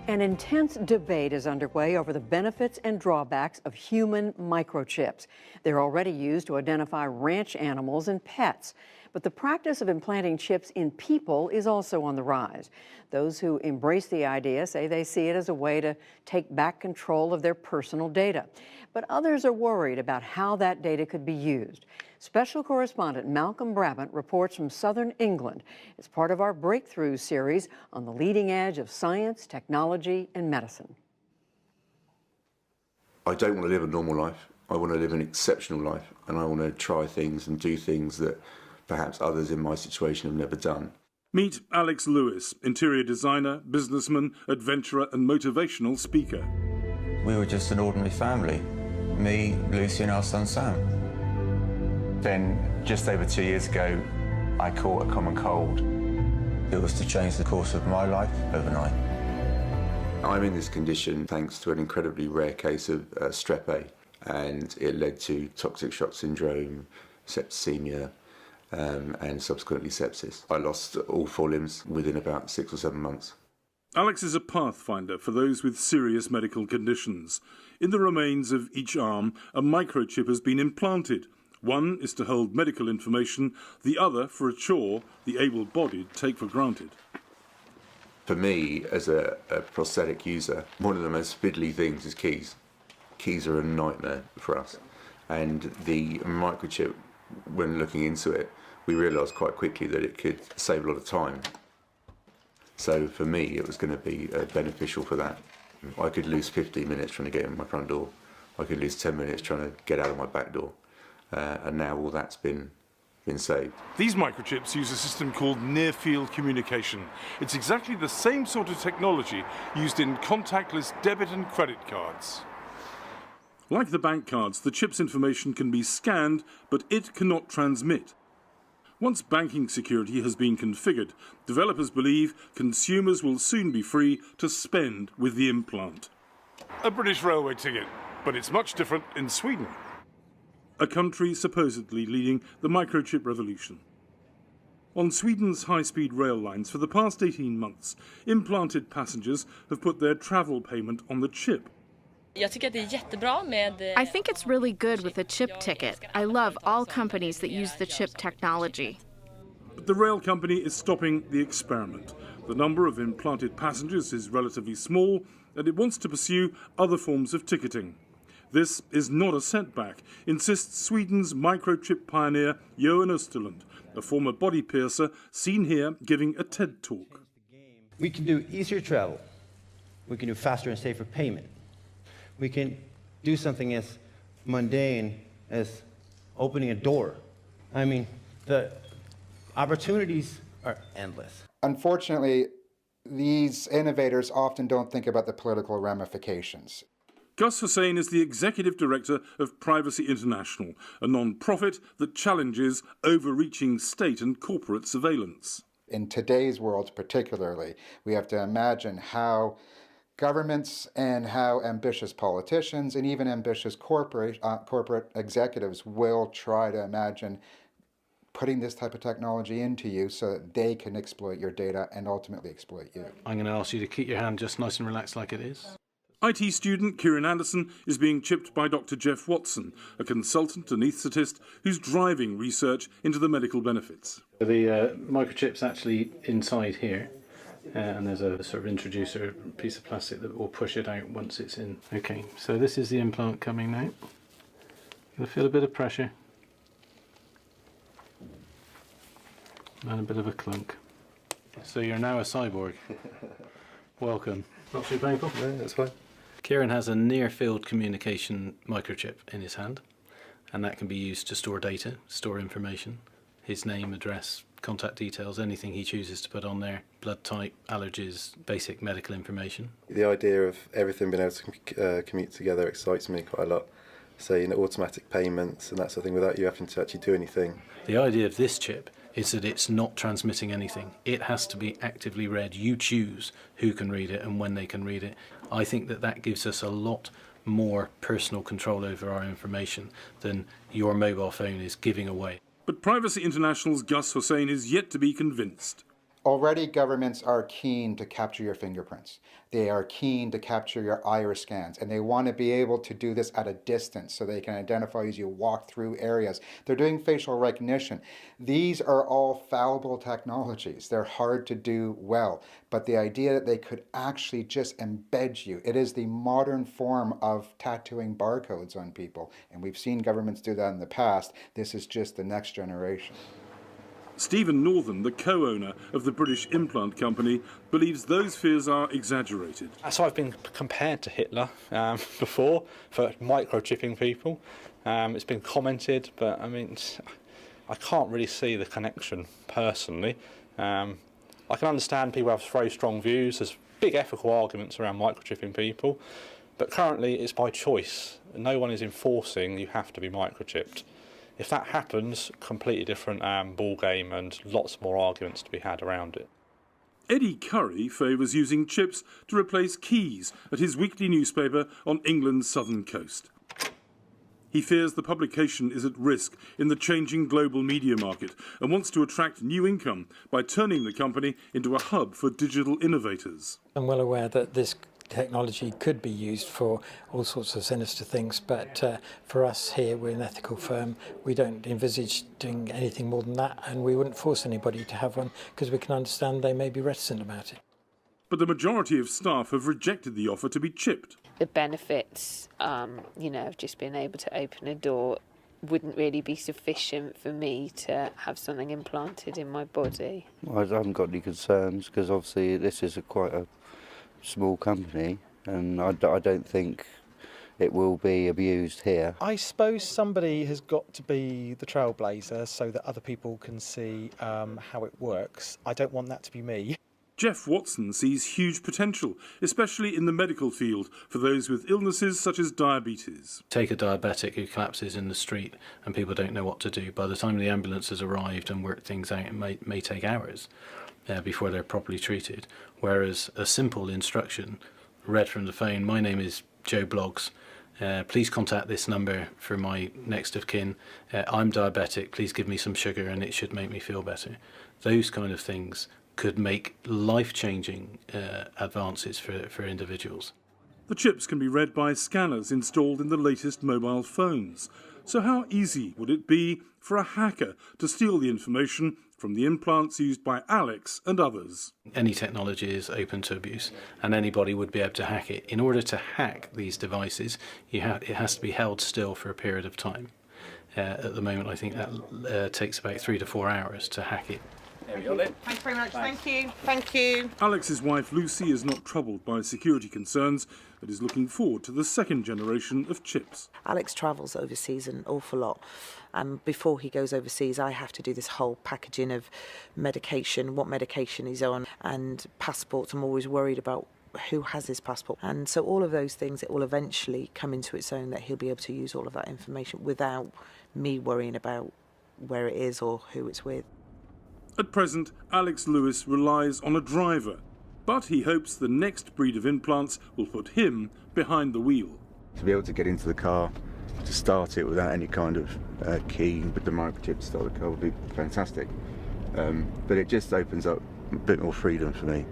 An intense debate is underway over the benefits and drawbacks of human microchips. They're already used to identify ranch animals and pets. But the practice of implanting chips in people is also on the rise. Those who embrace the idea say they see it as a way to take back control of their personal data. But others are worried about how that data could be used. Special correspondent Malcolm Brabant reports from southern England as part of our Breakthrough series on the leading edge of science, technology, and medicine. I don't want to live a normal life. I want to live an exceptional life, and I want to try things and do things that perhaps others in my situation have never done. Meet Alex Lewis, interior designer, businessman, adventurer and motivational speaker. We were just an ordinary family. Me, Lucy and our son Sam. Then, just over 2 years ago, I caught a common cold. It was to change the course of my life overnight. I'm in this condition thanks to an incredibly rare case of strep A, and it led to toxic shock syndrome, septicemia, and subsequently sepsis. I lost all 4 limbs within about 6 or 7 months. Alex is a pathfinder for those with serious medical conditions. In the remains of each arm, a microchip has been implanted. One is to hold medical information, the other for a chore the able-bodied take for granted. For me, as a prosthetic user, one of the most fiddly things is keys. Keys are a nightmare for us. And the microchip, when looking into it, we realised quite quickly that it could save a lot of time. So for me, it was going to be beneficial for that. I could lose 15 minutes trying to get in my front door. I could lose 10 minutes trying to get out of my back door. And now all that's been saved. These microchips use a system called near-field communication. It's exactly the same sort of technology used in contactless debit and credit cards. Like the bank cards, the chip's information can be scanned, but it cannot transmit. Once banking security has been configured, developers believe consumers will soon be free to spend with the implant. A British railway ticket, but it's much different in Sweden, a country supposedly leading the microchip revolution. On Sweden's high-speed rail lines for the past 18 months, implanted passengers have put their travel payment on the chip. I think it's really good with a chip ticket. I love all companies that use the chip technology. But the rail company is stopping the experiment. The number of implanted passengers is relatively small, and it wants to pursue other forms of ticketing. This is not a setback, insists Sweden's microchip pioneer Johan Österlund, a former body piercer seen here giving a TED talk. We can do easier travel. We can do faster and safer payment. We can do something as mundane as opening a door. I mean, the opportunities are endless. Unfortunately, these innovators often don't think about the political ramifications. Gus Hussain is the executive director of Privacy International, a non-profit that challenges overreaching state and corporate surveillance. In today's world particularly, we have to imagine how governments and how ambitious politicians and even ambitious corporate executives will try to imagine putting this type of technology into you so that they can exploit your data and ultimately exploit you. I'm going to ask you to keep your hand just nice and relaxed like it is. IT student Kieran Anderson is being chipped by Dr. Jeff Watson, a consultant anaesthetist who's driving research into the medical benefits. The microchip's actually inside here, and there's a sort of introducer piece of plastic that will push it out once it's in. Okay, so this is the implant coming now. You'll feel a bit of pressure and a bit of a clunk. So you're now a cyborg. Welcome. Not too painful? No, that's fine. Kieran has a near-field communication microchip in his hand, and that can be used to store data, store information, his name, address, contact details, anything he chooses to put on there, blood type, allergies, basic medical information. The idea of everything being able to commute together excites me quite a lot. So, automatic payments and that sort of thing without you having to actually do anything. The idea of this chip is that it's not transmitting anything. It has to be actively read. You choose who can read it and when they can read it. I think that gives us a lot more personal control over our information than your mobile phone is giving away. But Privacy International's Gus Hussain is yet to be convinced. Already governments are keen to capture your fingerprints. They are keen to capture your iris scans, and they want to be able to do this at a distance so they can identify you as you walk through areas. They're doing facial recognition. These are all fallible technologies. They're hard to do well, but the idea that they could actually just embed you, it is the modern form of tattooing barcodes on people, and we've seen governments do that in the past. This is just the next generation. Stephen Northern, the co-owner of the British implant company, believes those fears are exaggerated. So I've been compared to Hitler before for microchipping people. It's been commented, but I mean, I can't really see the connection personally. I can understand people have very strong views. There's big ethical arguments around microchipping people, but currently it's by choice. No one is enforcing you have to be microchipped. If that happens, completely different ball game and lots more arguments to be had around it. Eddie Curry favours using chips to replace keys at his weekly newspaper on England's southern coast. He fears the publication is at risk in the changing global media market and wants to attract new income by turning the company into a hub for digital innovators. I'm well aware that this technology could be used for all sorts of sinister things, but for us here, we're an ethical firm. We don't envisage doing anything more than that, and we wouldn't force anybody to have one because we can understand they may be reticent about it. But the majority of staff have rejected the offer to be chipped. The benefits, you know, of just being able to open a door wouldn't really be sufficient for me to have something implanted in my body. I haven't got any concerns because obviously this is quite a small company, and I don't think it will be abused here. I suppose somebody has got to be the trailblazer so that other people can see how it works. I don't want that to be me. Jeff Watson sees huge potential, especially in the medical field, for those with illnesses such as diabetes. Take a diabetic who collapses in the street and people don't know what to do. By the time the ambulance has arrived and worked things out, it may take hours before they're properly treated. Whereas a simple instruction read from the phone, my name is Joe Bloggs, please contact this number for my next of kin, I'm diabetic, please give me some sugar and it should make me feel better. Those kind of things could make life-changing advances for individuals. The chips can be read by scanners installed in the latest mobile phones. So how easy would it be for a hacker to steal the information from the implants used by Alex and others? Any technology is open to abuse, and anybody would be able to hack it. In order to hack these devices, it has to be held still for a period of time. At the moment, I think that takes about 3 to 4 hours to hack it. There we go then. Thanks very much. Thanks. Thank you. Thank you. Alex's wife Lucy is not troubled by security concerns, but is looking forward to the second generation of chips. Alex travels overseas an awful lot. Before he goes overseas, I have to do this whole packaging of medication, what medication he's on, and passports. I'm always worried about who has his passport. And so all of those things, it will eventually come into its own that he'll be able to use all of that information without me worrying about where it is or who it's with. At present, Alex Lewis relies on a driver, but he hopes the next breed of implants will put him behind the wheel. To be able to get into the car, to start it without any kind of key with the microchip to start the car would be fantastic. But it just opens up a bit more freedom for me.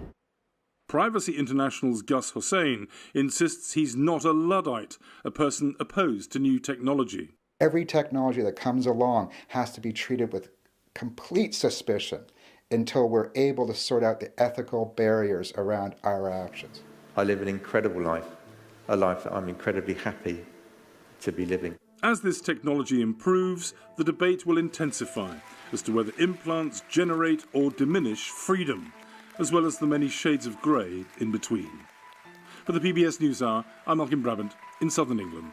Privacy International's Gus Hussain insists he's not a Luddite, a person opposed to new technology. Every technology that comes along has to be treated with complete suspicion until we're able to sort out the ethical barriers around our actions. I live an incredible life, a life that I'm incredibly happy to be living. As this technology improves, the debate will intensify as to whether implants generate or diminish freedom, as well as the many shades of grey in between. For the PBS NewsHour, I'm Malcolm Brabant in southern England.